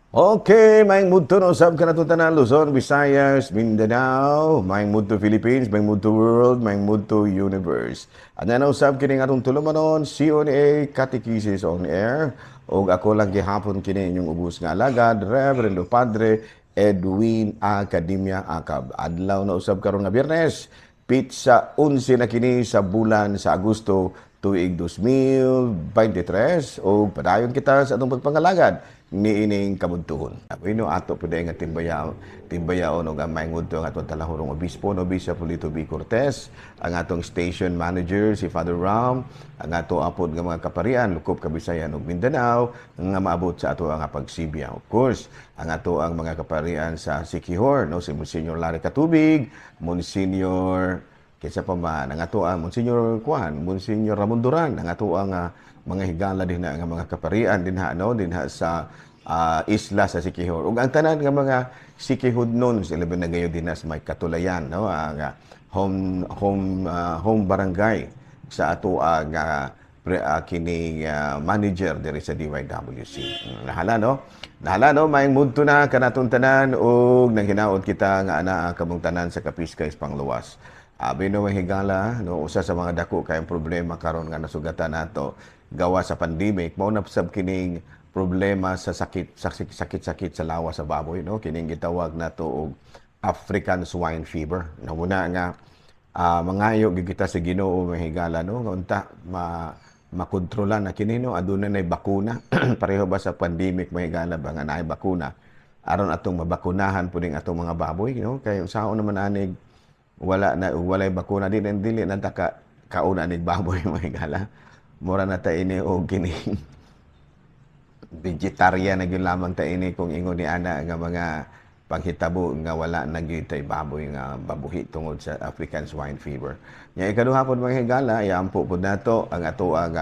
Okay, maing mudto no sab kanatutanan Luzon, Visayas, Mindanao, maing mudto Philippines, maing mudto world, maing mudto universe. Ano na usab kini atong tulumanon, CONA Catechesis on Air. Og ako lang gihapon kini inyong ubos nga alagad, Reverendo Padre Edwin Academia Acab. Adlaw na usab karon nga Biyernes, pizza 11 na kini sa bulan sa Agosto tuig 2023 o padayon kita sa atong pagpangalagad ni ining kabudtuhon. Apino ato pud nga timbayaon og amay ngudto ang atong talahurong obispo no Bishop Polito B. Cortez, ang atong station manager si Father Ram, ang ato apod nga mga kaparian Lukop, Kabisayan ug Mindanao nga maabot sa ato ang pagsibya. Of course, ang ato ang mga kaparian sa Siquijor no si Monsignor Larry Katubig, Monsignor kaysa pa man, ang ato ang Monsignor Juan, Monsignor Ramon Duran, ang ato ang mga higala din na nga mga kaparian din ha sa isla sa Siquijor. Ug ang tanan nga mga Siquijodnon sila na gayon din sa may Katulayan, no? Ang home barangay sa ato ang kini manager diri sa DYWC. Nahala no, maing mudto na kanatong tanan ug nang hinaot kita nga ana kamong tanan sa Kapiskay Pangluwas. Abi no higala no usa sa mga dako kay problema karon nga nasugatan nato gawa sa pandemic mao na sab kining problema sa sakit sa lawas sa baboy no kining gitawag nato og African swine fever. Namuna nga mangayo gid kita sa Ginoo nga higala no nga unta makontrolan na kini no aduna nay bakuna pareho ba sa pandemic mahigala ba nga naay bakuna aron atong mabakunahan puning atong mga baboy no kay unsaon naman anig walay bakuna din dili na ta kauna nig baboy mahigala mura na ta ini og kini vegetarian na gyud lamang ta ini kung ingon ni ana nga mga panghitabo nga wala na gyud tay baboy nga babuhi tungod sa African swine fever. Nya ikaduha pod mga higala iampo pod nato ang ato ang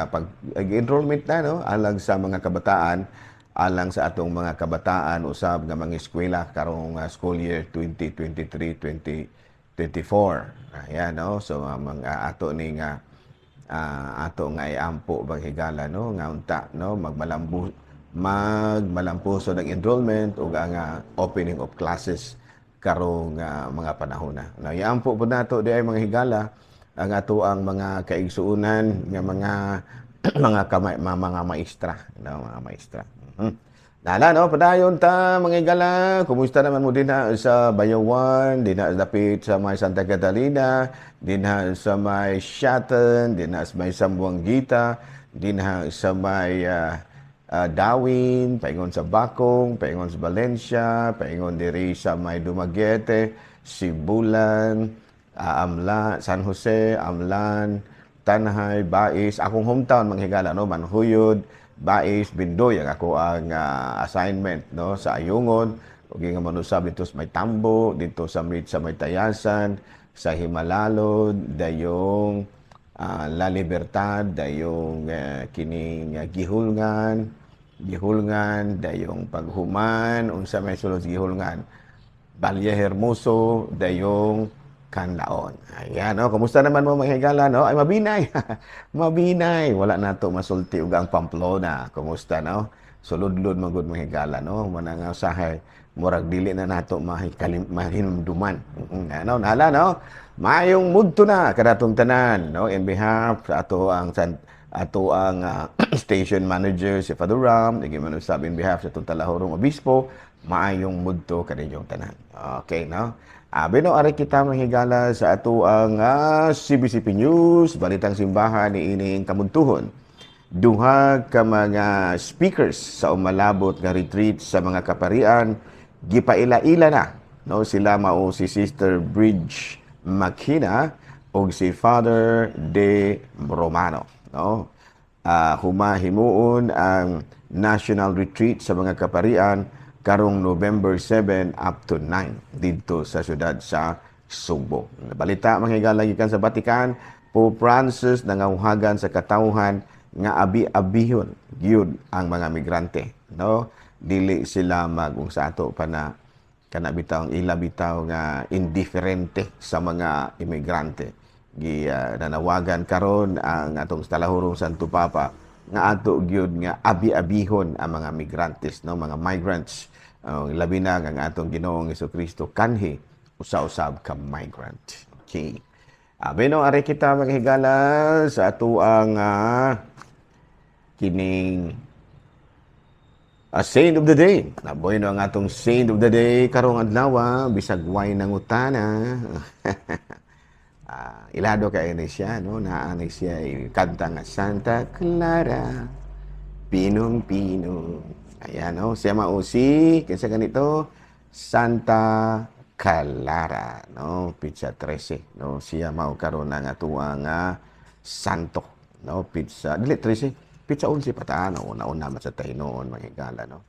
enrollment na no alang sa mga kabataan alang sa atong mga kabataan usab nga mga eskwela karong school year 2023-2024. Ayan, no? So, mga ato ni nga ato nga iampo bang higala, no? Nga unta, no? Magmalampuso ng enrollment o nga opening of classes karong mga panahon na. No, iampo po nato di ay mga higala ang ato ang mga kaigsuunan nga mga maestra, no? Mga maestra. Nala, no? Padayon ta, mga higala. Kumusta naman mo din sa Bayawan, din dapit sa may Santa Catalina, din sa may Shatan, din sa may Sambuangita, din sa may Dawin, paingon sa Bakong, paingon sa Valencia, paingon diri sa may Dumaguete, Sibulan, San Jose, Amlan, Tanhay, Bais, akong hometown, mga higala, no? Manhuyod, Bais, Bindoy, ang ako ang assignment no sa Ayungon ug nga manusab dito sa may Tambo, dito sa may Tayasan, sa Himalalo, dayong La Libertad, dayong kining Gihulngan, dayong Paghuman, unsa may sulod Gihulngan, Valle Hermoso, dayong Kanlaon. Ayan, no? Kumusta naman mo mga higala, no? Ay, mabinay. Mabinay. Wala na to masulti ug ang Pamplona. Kumusta, no? Sulod-lod magud mga higala, no? Manang usahay, murag dili na nato mahinumduman. Ano, nahala, no? Maayong mudto na kadatong tanan, no? In behalf sa ato ang station manager si Father Ram, man usab in behalf sa atong talahurong obispo, maayong mudto kaninyong tanan. Okay, no? Bino ari kita mahigala sa ato ang CBCP News, balitang simbahan ni ining kamudtuhon. Duha ka mga speakers sa umalabot nga retreat sa mga kaparian gipaila-ila na, no? Sila mao si Sister Bridge Makina ug si Father De Romano, no? Humahimuon ang national retreat sa mga kaparian karong November 7 up to 9 dito sa syudad sa Subo. Balita manghigala gikan sa Vatican, Pope Francis nangahuhagan sa katawhan nga abi-abihon gyud ang mga migrante, no? Dili sila sa ato pa na kana bitaw ila bitaw nga indiferente sa mga imigrante. Nanawagan karon ang atong talahurong Santo Papa nga ato gyud nga abi-abihon ang mga migrantes, no, mga migrants. Labi na ang atong Ginoong Jesucristo kanhi usa-usab ka migrant. Okay. Beno, ari kita maghigala sa ato ang kining Saint of the Day. Naboy no ang atong Saint of the Day karong adlaw, bisag way nangutana. Ilado kay ni siya, no? Naanay siya kanta nga Santa Clara, pinong-pino. Ayan, no? Siya mausi, kinsa ganito, Santa Clara, no? Pizza 13, no? Siya mao karon ang atuang santo, no? Pizza, dili 13, Pizza 11 pataan, no? Una-una man sa tayo noon, mga higala, no?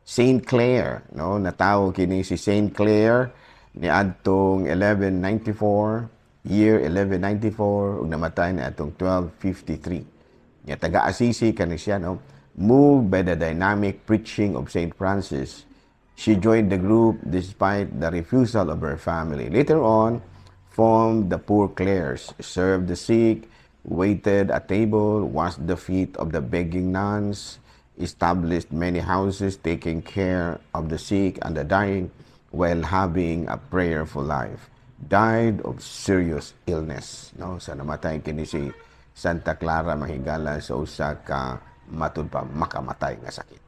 Saint Clare, no? Natawo kini si Saint Clare ni adtong 1194, year 1194, ug namatay na atong 1253. Nya taga-Assisi kani siya, no? Moved by the dynamic preaching of Saint Francis, she joined the group despite the refusal of her family. Later on, formed the Poor Clares, served the sick, waited at table, washed the feet of the begging nuns, established many houses taking care of the sick and the dying while having a prayerful life. Died of serious illness, no? Sa namatay kini si Santa Clara mahigala sa usa ka matud pa makamatay nga sakit.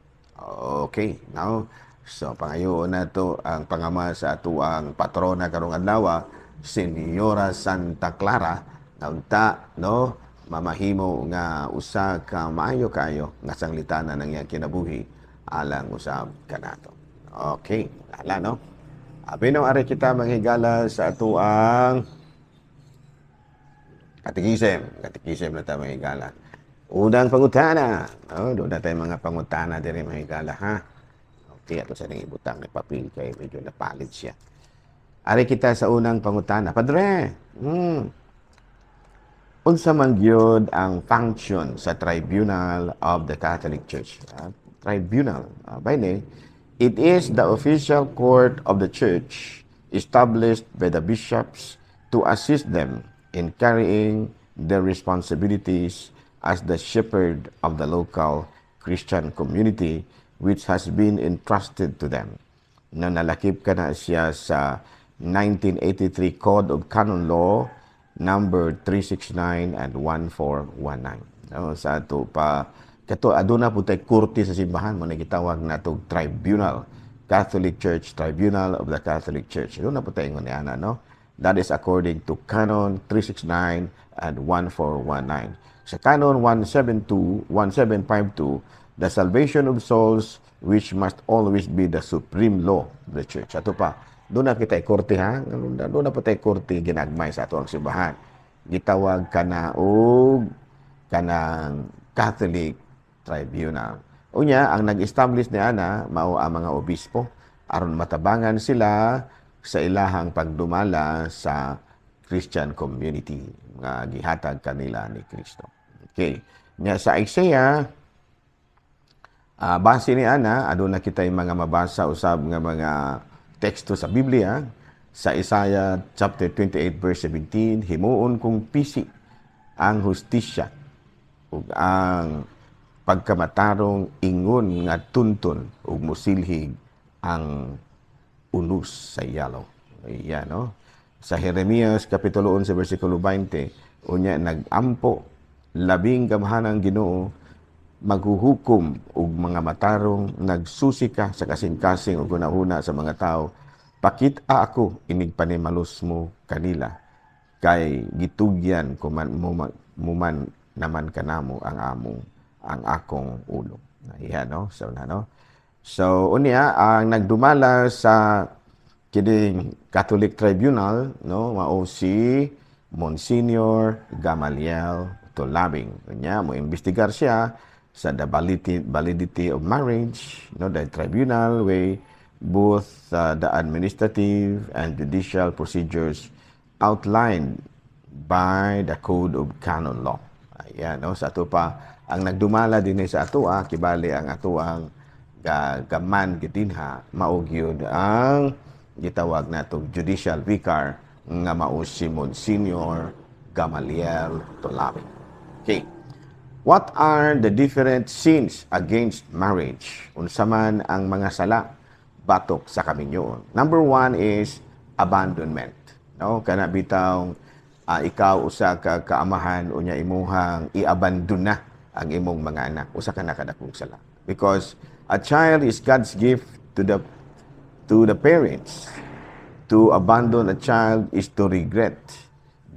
Okay, now so pangayoon nato ang pangama sa ato ang patrona karong adlaw, Señora Santa Clara, naunta, no, mamahimo nga usa ka maayo kayo nga sanglitana ng iyang kinabuhi alang usab kanato. Okay, ala, no? Bino, ari kita manghigala sa ato ang katikisem na tayo manghigala. Unang pangutana. Doon na tayo mga pangutana din manghigala, ha? Okay, ato sa nang ibutang na papel kay medyo napalit siya. Ari kita sa unang pangutana. Padre, unsa man gyud ang function sa Tribunal of the Catholic Church? Tribunal, by name, it is the official court of the church established by the bishops to assist them in carrying their responsibilities as the shepherd of the local Christian community which has been entrusted to them. Nanalakip ka na siya sa 1983 Code of Canon Law number 369 and 1419. Sa ato pa kato aduna po tay korte sa simbahan mo nagitawag natong tribunal, Catholic Church Tribunal of the Catholic Church. Aduna po tay ngoni ana, no? That is according to Canon 369 and 1419. Sa Canon 1752, the salvation of souls which must always be the supreme law of the church. Ato pa, doon na kita korte, ha? Doon na po tayo korte ginagmay sa ato ang simbahan. Gitawag ka na o kanang Catholic Tribunal. Unya, ang nag-establish ni ana mao ang mga obispo aron matabangan sila sa ilahang pagdumala sa Christian community nga gihatag kanila ni Kristo. Okay. Nya sa Isaiah, base ni ana aduna kitay mga mabasa usab nga mga teksto sa Biblia. Sa Isaiah chapter 28 verse 17, himuon kong pisi ang hustisya ug ang pagkamatarong ingon nga tuntun ug mosilhig ang unos sa yalo. Ayan, no? Sa Jeremias kapitulo 11 versikulo 20, unya nagampo labing gamhanang Ginoo maghuhukom ug mga matarong nagsusika sa kasing-kasing ug hunahuna sa mga tao. Pakita ako inig panimalos mo kanila kay gitugyan ko man muman naman kanamo ang akong ulo. Ayan, no? So, So, unya, ang nagdumala sa kining Catholic Tribunal, no, mao si Monsignor Gamaliel Tolabing. Unya, mo imbestigar siya sa the validity of marriage, no, the tribunal way both the administrative and judicial procedures outlined by the Code of Canon Law. Ayan, no, sa ato pa ang nagdumala din sa ato kibali ang ato ang gaman gidinha mao gyud ang gitawag natong judicial vicar nga mao si Monsignor Gamaliel Tolabing. Okay. What are the different sins against marriage? Unsa man ang mga sala batok sa kaminyoon? Number one is abandonment. No, kana bitaw ikaw usa ka kaamahan unya imuhang iabandona ang imong mga anak. Usa ka na kadakong sala. Because a child is God's gift to the parents. To abandon a child is to regret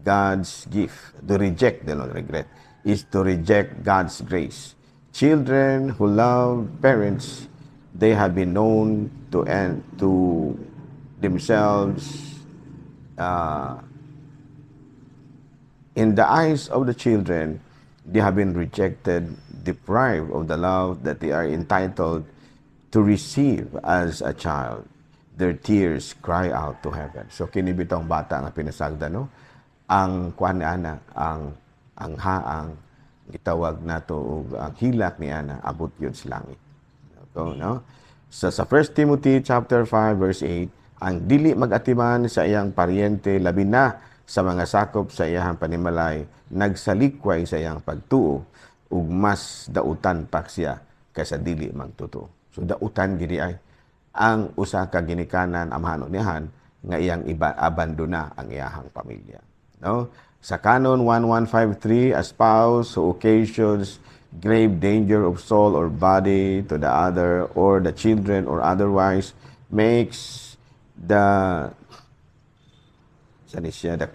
God's gift. To reject, not regret, is to reject God's grace. Children who love parents, they have been known to end to themselves in the eyes of the children, they have been rejected, deprived of the love that they are entitled to receive as a child. Their tears cry out to heaven. So kini bitong bata nga pinasagda, no? Ang kuan ana, ang haang gitawag nato og ang hilak ni ana abot yun sa langit. No? So sa 1 Timothy chapter 5 verse 8, ang dili magatiman sa iyang paryente labi na sa mga sakop sa iyang panimalay, nagsalikway sa iyang pagtuo ug mas dautan pa siya kaysa dili magtuto. So dautan gidi ay ang usa ka ginikanan amahan niyahan nga iyang abandona ang iyahang pamilya. No? Sa Canon 1153, a spouse who occasions grave danger of soul or body to the other or the children or otherwise makes the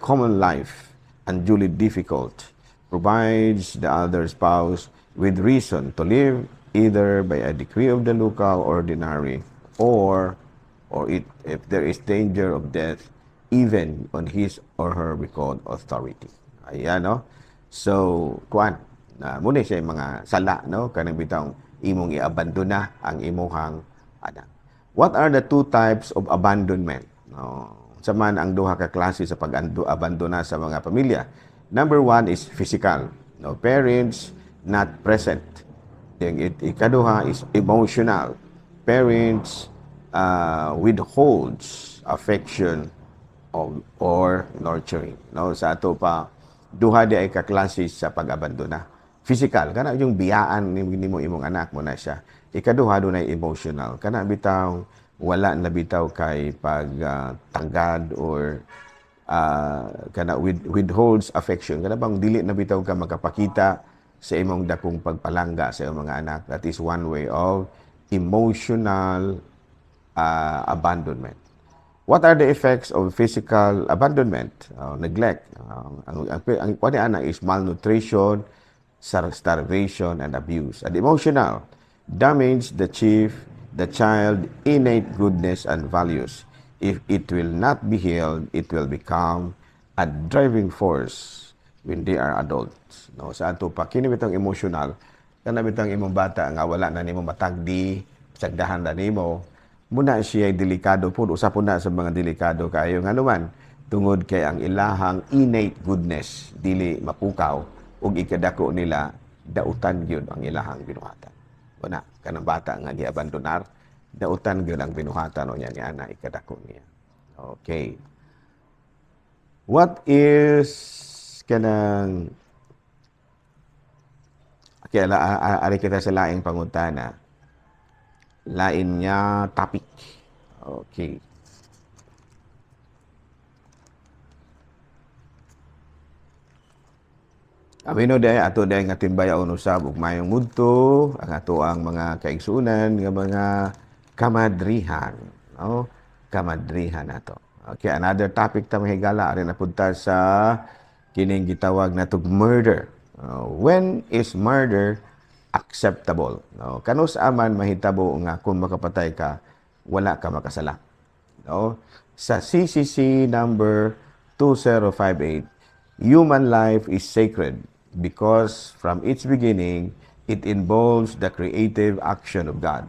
common life unduly difficult, provides the other spouse with reason to live either by a decree of the local ordinary or if there is danger of death, even on his or her recalled authority. Ayan, no? So, muna siya yung mga sala, no? Kanang bitang imong iabandona ang imuhang anak. What are the two types of abandonment? No? Sa man ang duha ka klase sa pag-abandona sa mga pamilya. Number one is physical. No? Parents not present. Ikaduha is emotional. Parents withholds affection or nurturing. No? Sa ato pa, duha di ay kaklase sa pag-abandona. Physical, kana yung biyaan nimo imong anak mo na siya. Ikaduha doon ay emotional. Kana bitaw, wala na bitaw kay pagtanggad or kana withholds affection. Kana bang dili na bitaw ka makapakita sa imong dakong pagpalangga sa imong mga anak. That is one way of emotional abandonment. What are the effects of physical abandonment? Neglect. Ang ana is malnutrition, starvation, and abuse. And emotional, damage the child innate goodness and values. If it will not be healed, it will become a driving force when they are adults. No, sa ato pa kini bitong emotional, kana bitong imong bata nga wala na nimo matagdi, sagdahan na nimo, muna siya delikado po, usa po na sa mga delikado kayo nga naman tungod kay ang ilahang innate goodness dili mapukaw ug ikadako nila dautan gyud ang ilahang binuhatan. Una, kanang bata nga giabandonar, dautan gyud ang binuhatan unya ni ana ikadako niya. Okay. What is kanang ari kita sa laing pangutana. Lain niya topic. Okay. Amino day ato day nga timbayaon usab ug mayong mudto ang ato ang mga kaigsunan nga mga kamadrihan, no? Kamadrihan nato. Okay, another topic ta mahigala ari na punta sa kining gitawag natog murder. When is murder acceptable? No? Kanus aman mahitabo nga kung makapatay ka, wala ka makasala. No? Sa CCC number 2058, human life is sacred because from its beginning, it involves the creative action of God,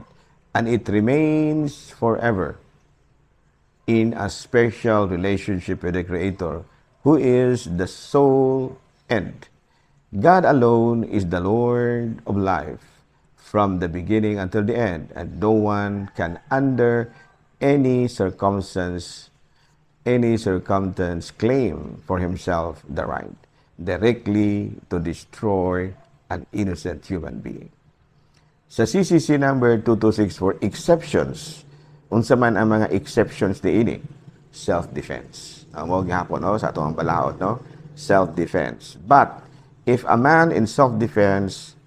and it remains forever in a special relationship with the Creator, who is the sole end. God alone is the Lord of life from the beginning until the end, and no one can under any circumstance claim for himself the right directly to destroy an innocent human being. Sa CCC number 2264, exceptions. Unsa man ang mga exceptions diini? Self-defense. Mo gihapon sa atong balaod, no? Self-defense. But if a man in self-defense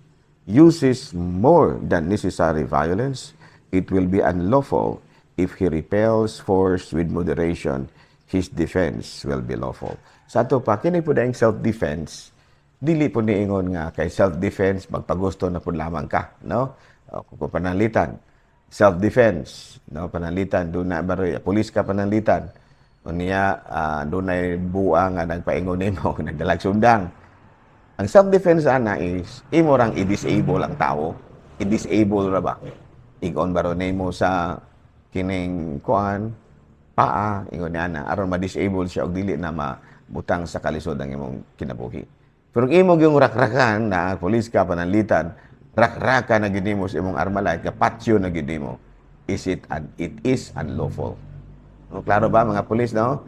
uses more than necessary violence, it will be unlawful. If he repels force with moderation, his defense will be lawful. Sa ato pa, kini po daing self-defense, dili po niingon nga kay self-defense, magpagusto na po lamang ka, no? Kung pananglitan, self-defense, no? Pananglitan, doon na, baroy, pulis ka pananglitan, o niya, doon ay buang nga nagpaingon nimo, nagdalag sundang. Ang self-defense ana is, imo rang i-disable ang tao. I-disable ra ba? Igon baro nimo sa kining kuan, paa, ingon niya na, aron ma-disable siya og dili na mabutang sa kalisod ang imong kinabuhi. Pero imo yung rakrakan na pulis ka pananlitan, rakraka na gid mo sa imong armalite, kapatyo na gid mo, it is unlawful. No, klaro ba mga pulis, no?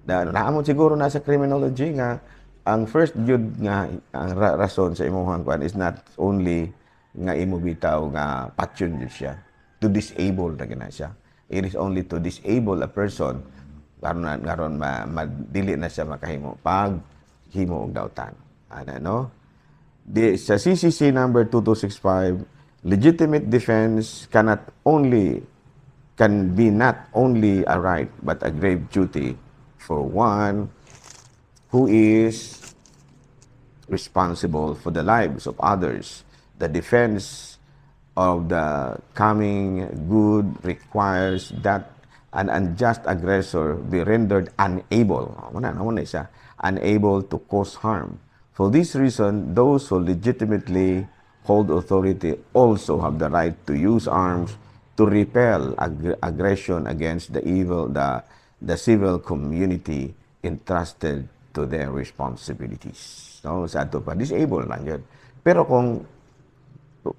Naamon siguro na sa criminology nga ang first jud nga ang rason sa imong kuan is not only nga imo bitaw nga patyon jud siya, to disable na gina siya. It is only to disable a person karon madili na siya makahimo pag himo og dautan. No? Sa CCC number 2265, legitimate defense can be not only a right but a grave duty for one who is responsible for the lives of others. The defense of the coming good requires that an unjust aggressor be rendered unable to cause harm. For this reason, those who legitimately hold authority also have the right to use arms to repel aggression against the civil community entrusted to their responsibilities. No, sa ato pa, disable lang yun. Pero kung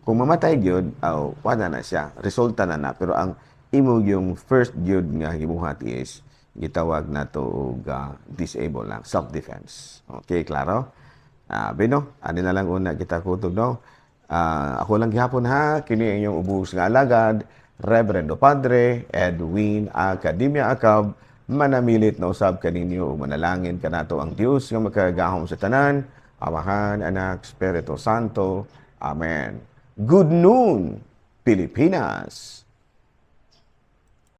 mamatay yun, wala na siya, resulta na. Pero ang imo yung first yun nga himuhat is, gitawag na to disable lang, self-defense. Okay, klaro? Bino, ano na lang una kita kutog, no? Ako lang gihapon ha, kini inyong ubos nga alagad, Reverendo Padre Edwin Academia Acab, manamilit na usab kaninyo, manalangin ka nato ang Dios nga makagahom sa tanan, Amahan, Anak, Espiritu Santo. Amen. Good noon, Pilipinas!